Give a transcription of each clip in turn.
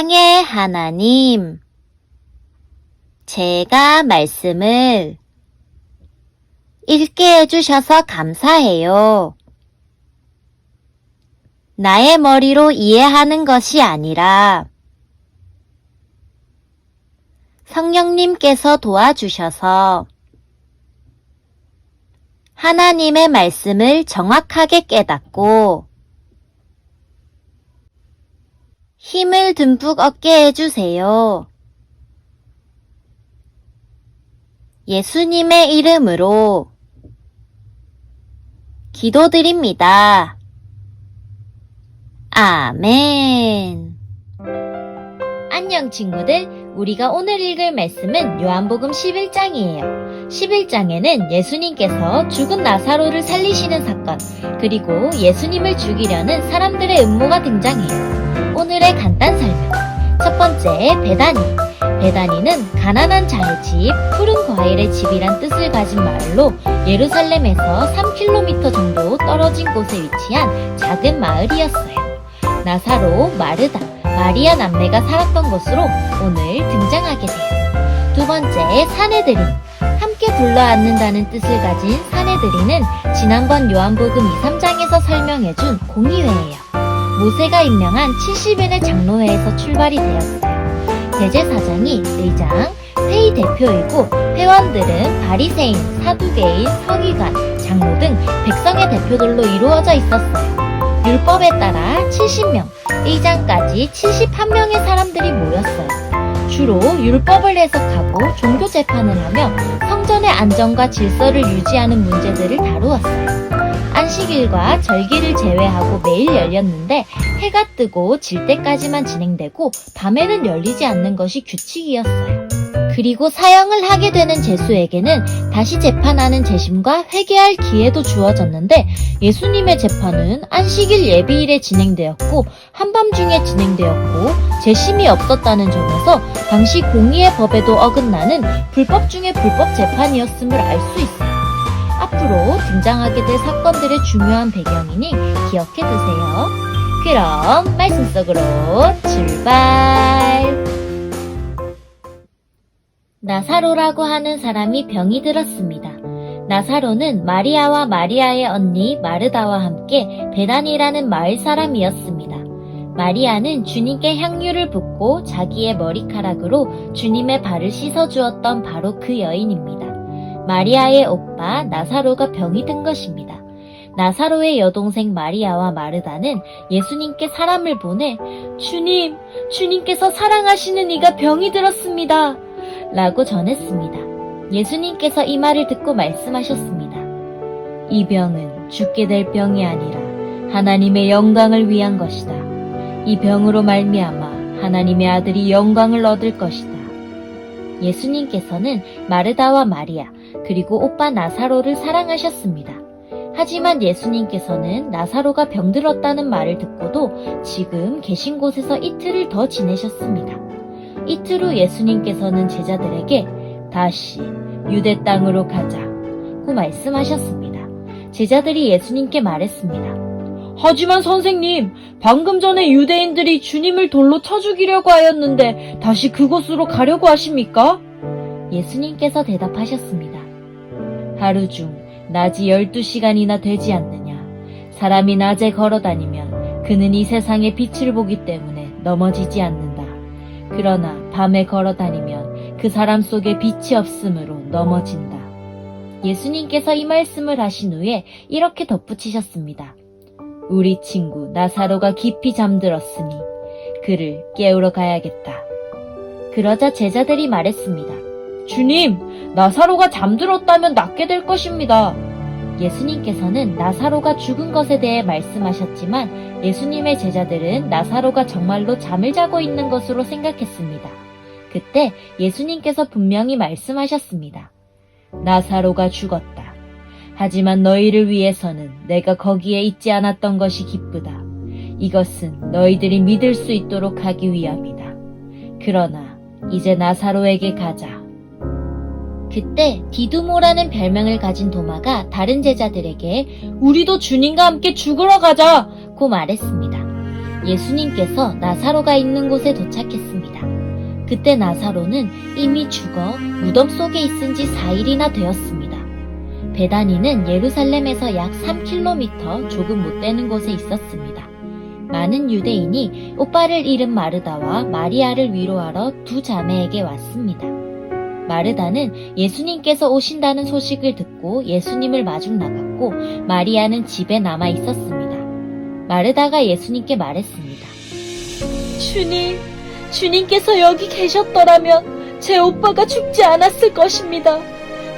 사랑의 하나님, 제가 말씀을 읽게 해주셔서 감사해요. 나의 머리로 이해하는 것이 아니라 성령님께서 도와주셔서 하나님의 말씀을 정확하게 깨닫고 힘을 듬뿍 얻게 해주세요. 예수님의 이름으로 기도드립니다. 아멘. 안녕 친구들, 우리가 오늘 읽을 말씀은 요한복음 11장이에요. 11장에는 예수님께서 죽은 나사로를 살리시는 사건, 그리고 예수님을 죽이려는 사람들의 음모가 등장해요. 오늘의 간단 설명. 첫 번째, 베다니. 베다니는 가난한 자의 집, 푸른 과일의 집이란 뜻을 가진 마을로 예루살렘에서 3km 정도 떨어진 곳에 위치한 작은 마을이었어요. 나사로, 마르다, 마리아 남매가 살았던 곳으로 오늘 등장하게 돼요. 두 번째, 사내들인. 함께 불러앉는다는 뜻을 가진 사내들인은 지난번 요한복음 2, 3장에서 설명해준 공의회예요. 모세가 임명한 70인의 장로회에서 출발이 되었어요. 대제사장이 의장, 회의 대표이고 회원들은 바리새인, 사두개인, 서기관, 장로 등 백성의 대표들로 이루어져 있었어요. 율법에 따라 70명, 의장까지 71명의 사람들이 모였어요. 주로 율법을 해석하고 종교 재판을 하며 성전의 안정과 질서를 유지하는 문제들을 다루었어요. 안식일과 절기를 제외하고 매일 열렸는데 해가 뜨고 질 때까지만 진행되고 밤에는 열리지 않는 것이 규칙이었어요. 그리고 사형을 하게 되는 죄수에게는 다시 재판하는 재심과 회개할 기회도 주어졌는데 예수님의 재판은 안식일 예비일에 진행되었고 한밤중에 진행되었고 재심이 없었다는 점에서 당시 공의의 법에도 어긋나는 불법 중의 불법 재판이었음을 알 수 있어요. 앞으로 등장하게 될 사건들의 중요한 배경이니 기억해 두세요. 그럼 말씀 속으로 출발! 나사로라고 하는 사람이 병이 들었습니다. 나사로는 마리아와 마리아의 언니 마르다와 함께 베다니라는 마을 사람이었습니다. 마리아는 주님께 향유를 붓고 자기의 머리카락으로 주님의 발을 씻어주었던 바로 그 여인입니다. 마리아의 오빠 나사로가 병이 든 것입니다. 나사로의 여동생 마리아와 마르다는 예수님께 사람을 보내 주님께서 사랑하시는 이가 병이 들었습니다. 라고 전했습니다. 예수님께서 이 말을 듣고 말씀하셨습니다. 이 병은 죽게 될 병이 아니라 하나님의 영광을 위한 것이다. 이 병으로 말미암아 하나님의 아들이 영광을 얻을 것이다. 예수님께서는 마르다와 마리아 그리고 오빠 나사로를 사랑하셨습니다. 하지만 예수님께서는 나사로가 병들었다는 말을 듣고도 지금 계신 곳에서 이틀을 더 지내셨습니다. 이틀 후 예수님께서는 제자들에게 다시 유대 땅으로 가자고 말씀하셨습니다. 제자들이 예수님께 말했습니다. 하지만 선생님, 방금 전에 유대인들이 주님을 돌로 쳐 죽이려고 하였는데 다시 그곳으로 가려고 하십니까? 예수님께서 대답하셨습니다. 하루 중 낮이 12시간이나 되지 않느냐. 사람이 낮에 걸어다니면 그는 이 세상의 빛을 보기 때문에 넘어지지 않는다. 그러나 밤에 걸어다니면 그 사람 속에 빛이 없으므로 넘어진다. 예수님께서 이 말씀을 하신 후에 이렇게 덧붙이셨습니다. 우리 친구 나사로가 깊이 잠들었으니 그를 깨우러 가야겠다. 그러자 제자들이 말했습니다. 주님, 나사로가 잠들었다면 낫게 될 것입니다. 예수님께서는 나사로가 죽은 것에 대해 말씀하셨지만 예수님의 제자들은 나사로가 정말로 잠을 자고 있는 것으로 생각했습니다. 그때 예수님께서 분명히 말씀하셨습니다. 나사로가 죽었다. 하지만 너희를 위해서는 내가 거기에 있지 않았던 것이 기쁘다. 이것은 너희들이 믿을 수 있도록 하기 위함이다. 그러나 이제 나사로에게 가자. 그때 디두모라는 별명을 가진 도마가 다른 제자들에게 우리도 주님과 함께 죽으러 가자고 말했습니다. 예수님께서 나사로가 있는 곳에 도착했습니다. 그때 나사로는 이미 죽어 무덤 속에 있은 지 4일이나 되었습니다. 베다니는 예루살렘에서 약 3km 조금 못 되는 곳에 있었습니다. 많은 유대인이 오빠를 잃은 마르다와 마리아를 위로하러 두 자매에게 왔습니다. 마르다는 예수님께서 오신다는 소식을 듣고 예수님을 마중 나갔고 마리아는 집에 남아 있었습니다. 마르다가 예수님께 말했습니다. 주님께서 여기 계셨더라면 제 오빠가 죽지 않았을 것입니다.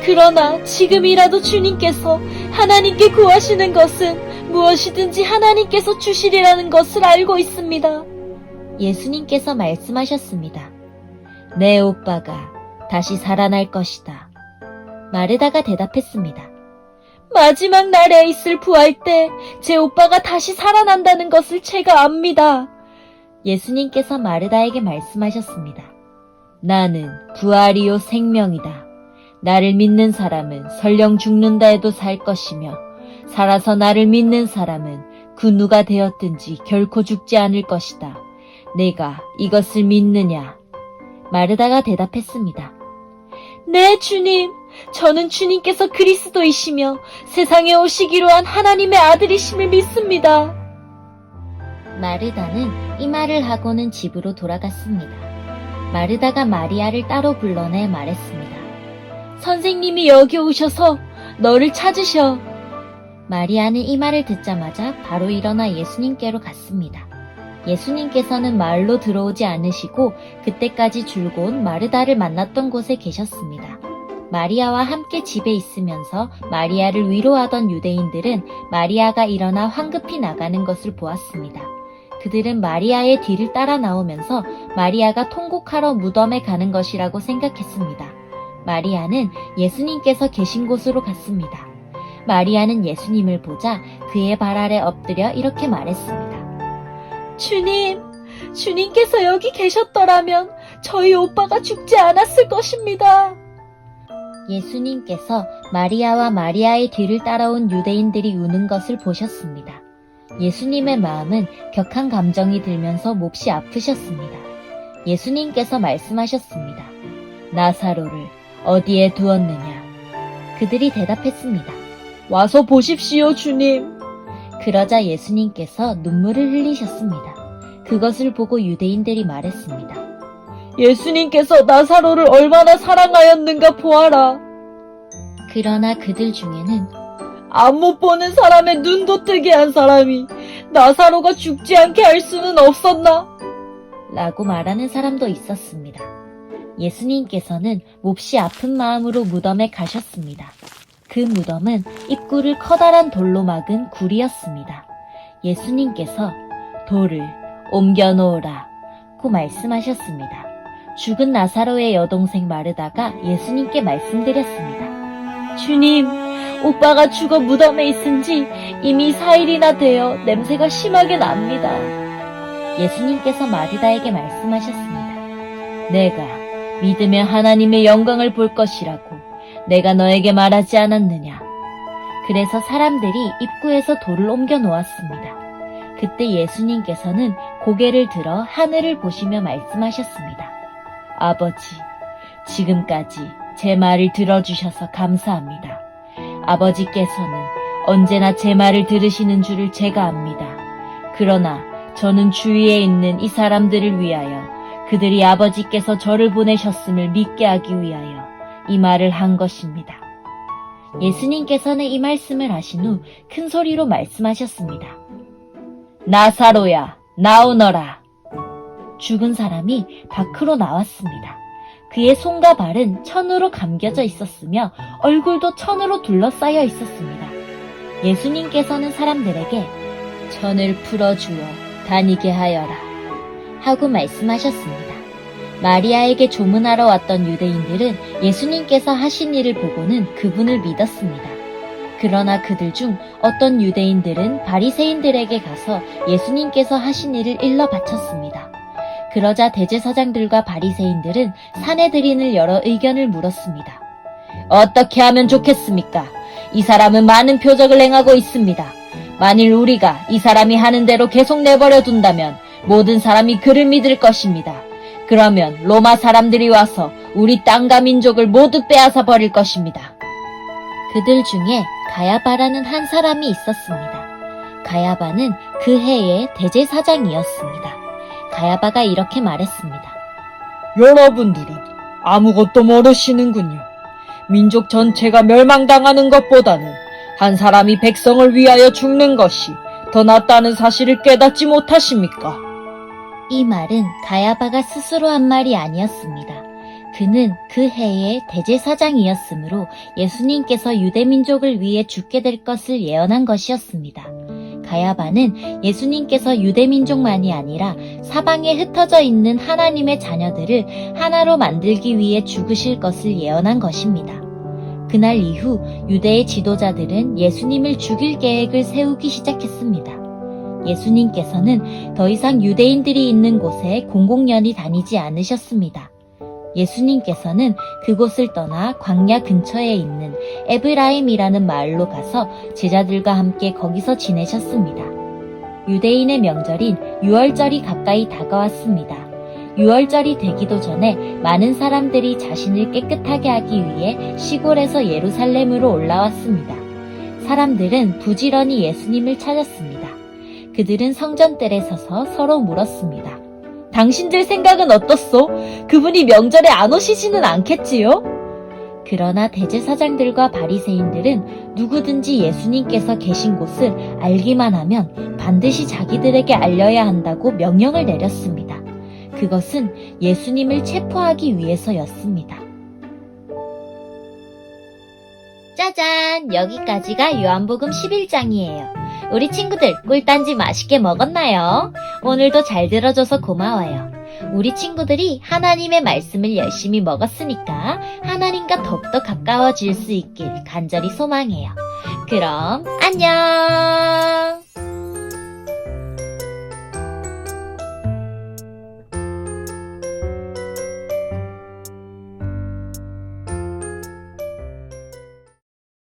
그러나 지금이라도 주님께서 하나님께 구하시는 것은 무엇이든지 하나님께서 주시리라는 것을 알고 있습니다. 예수님께서 말씀하셨습니다. 내 오빠가 다시 살아날 것이다. 마르다가 대답했습니다. 마지막 날에 있을 부활 때 제 오빠가 다시 살아난다는 것을 제가 압니다. 예수님께서 마르다에게 말씀하셨습니다. 나는 부활이요 생명이다. 나를 믿는 사람은 설령 죽는다 해도 살 것이며 살아서 나를 믿는 사람은 그 누가 되었든지 결코 죽지 않을 것이다. 내가 이것을 믿느냐? 마르다가 대답했습니다. 네, 주님. 저는 주님께서 그리스도이시며 세상에 오시기로 한 하나님의 아들이심을 믿습니다. 마르다는 이 말을 하고는 집으로 돌아갔습니다. 마르다가 마리아를 따로 불러내 말했습니다. 선생님이 여기 오셔서 너를 찾으셔. 마리아는 이 말을 듣자마자 바로 일어나 예수님께로 갔습니다. 예수님께서는 마을로 들어오지 않으시고 그때까지 줄곧 마르다를 만났던 곳에 계셨습니다. 마리아와 함께 집에 있으면서 마리아를 위로하던 유대인들은 마리아가 일어나 황급히 나가는 것을 보았습니다. 그들은 마리아의 뒤를 따라 나오면서 마리아가 통곡하러 무덤에 가는 것이라고 생각했습니다. 마리아는 예수님께서 계신 곳으로 갔습니다. 마리아는 예수님을 보자 그의 발 아래 엎드려 이렇게 말했습니다. 주님께서 여기 계셨더라면 저희 오빠가 죽지 않았을 것입니다. 예수님께서 마리아와 마리아의 뒤를 따라온 유대인들이 우는 것을 보셨습니다. 예수님의 마음은 격한 감정이 들면서 몹시 아프셨습니다. 예수님께서 말씀하셨습니다. 나사로를 어디에 두었느냐? 그들이 대답했습니다. 와서 보십시오, 주님. 그러자 예수님께서 눈물을 흘리셨습니다. 그것을 보고 유대인들이 말했습니다. 예수님께서 나사로를 얼마나 사랑하였는가 보아라. 그러나 그들 중에는 안 못 보는 사람의 눈도 뜨게 한 사람이 나사로가 죽지 않게 할 수는 없었나? 라고 말하는 사람도 있었습니다. 예수님께서는 몹시 아픈 마음으로 무덤에 가셨습니다. 그 무덤은 입구를 커다란 돌로 막은 굴이었습니다. 예수님께서 돌을 옮겨놓으라 고 말씀하셨습니다. 죽은 나사로의 여동생 마르다가 예수님께 말씀드렸습니다. 주님, 오빠가 죽어 무덤에 있은 지 이미 4일이나 되어 냄새가 심하게 납니다. 예수님께서 마르다에게 말씀하셨습니다. 내가 믿으면 하나님의 영광을 볼 것이라고 내가 너에게 말하지 않았느냐. 그래서 사람들이 입구에서 돌을 옮겨 놓았습니다. 그때 예수님께서는 고개를 들어 하늘을 보시며 말씀하셨습니다. 아버지, 지금까지 제 말을 들어주셔서 감사합니다. 아버지께서는 언제나 제 말을 들으시는 줄을 제가 압니다. 그러나 저는 주위에 있는 이 사람들을 위하여 그들이 아버지께서 저를 보내셨음을 믿게 하기 위하여 이 말을 한 것입니다. 예수님께서는 이 말씀을 하신 후 큰 소리로 말씀하셨습니다. 나사로야, 나오너라. 죽은 사람이 밖으로 나왔습니다. 그의 손과 발은 천으로 감겨져 있었으며 얼굴도 천으로 둘러싸여 있었습니다. 예수님께서는 사람들에게 천을 풀어주어 다니게 하여라 하고 말씀하셨습니다. 마리아에게 조문하러 왔던 유대인들은 예수님께서 하신 일을 보고는 그분을 믿었습니다. 그러나 그들 중 어떤 유대인들은 바리새인들에게 가서 예수님께서 하신 일을 일러 바쳤습니다. 그러자 대제사장들과 바리새인들은 사내들인을 열어 의견을 물었습니다. 어떻게 하면 좋겠습니까? 이 사람은 많은 표적을 행하고 있습니다. 만일 우리가 이 사람이 하는 대로 계속 내버려 둔다면 모든 사람이 그를 믿을 것입니다. 그러면 로마 사람들이 와서 우리 땅과 민족을 모두 빼앗아 버릴 것입니다. 그들 중에 가야바라는 한 사람이 있었습니다. 가야바는 그 해의 대제사장이었습니다. 가야바가 이렇게 말했습니다. 여러분들은 아무것도 모르시는군요. 민족 전체가 멸망당하는 것보다는 한 사람이 백성을 위하여 죽는 것이 더 낫다는 사실을 깨닫지 못하십니까? 이 말은 가야바가 스스로 한 말이 아니었습니다. 그는 그 해의 대제사장이었으므로 예수님께서 유대민족을 위해 죽게 될 것을 예언한 것이었습니다. 가야바는 예수님께서 유대민족만이 아니라 사방에 흩어져 있는 하나님의 자녀들을 하나로 만들기 위해 죽으실 것을 예언한 것입니다. 그날 이후 유대의 지도자들은 예수님을 죽일 계획을 세우기 시작했습니다. 예수님께서는 더 이상 유대인들이 있는 곳에 공공연히 다니지 않으셨습니다. 예수님께서는 그곳을 떠나 광야 근처에 있는 에브라임이라는 마을로 가서 제자들과 함께 거기서 지내셨습니다. 유대인의 명절인 유월절이 가까이 다가왔습니다. 유월절이 되기도 전에 많은 사람들이 자신을 깨끗하게 하기 위해 시골에서 예루살렘으로 올라왔습니다. 사람들은 부지런히 예수님을 찾았습니다. 그들은 성전뜰에 서서 서로 물었습니다. 당신들 생각은 어떻소? 그분이 명절에 안 오시지는 않겠지요? 그러나 대제사장들과 바리새인들은 누구든지 예수님께서 계신 곳을 알기만 하면 반드시 자기들에게 알려야 한다고 명령을 내렸습니다. 그것은 예수님을 체포하기 위해서였습니다. 짜잔! 여기까지가 요한복음 11장이에요. 우리 친구들 꿀단지 맛있게 먹었나요? 오늘도 잘 들어줘서 고마워요. 우리 친구들이 하나님의 말씀을 열심히 먹었으니까 하나님과 더욱더 가까워질 수 있길 간절히 소망해요. 그럼 안녕!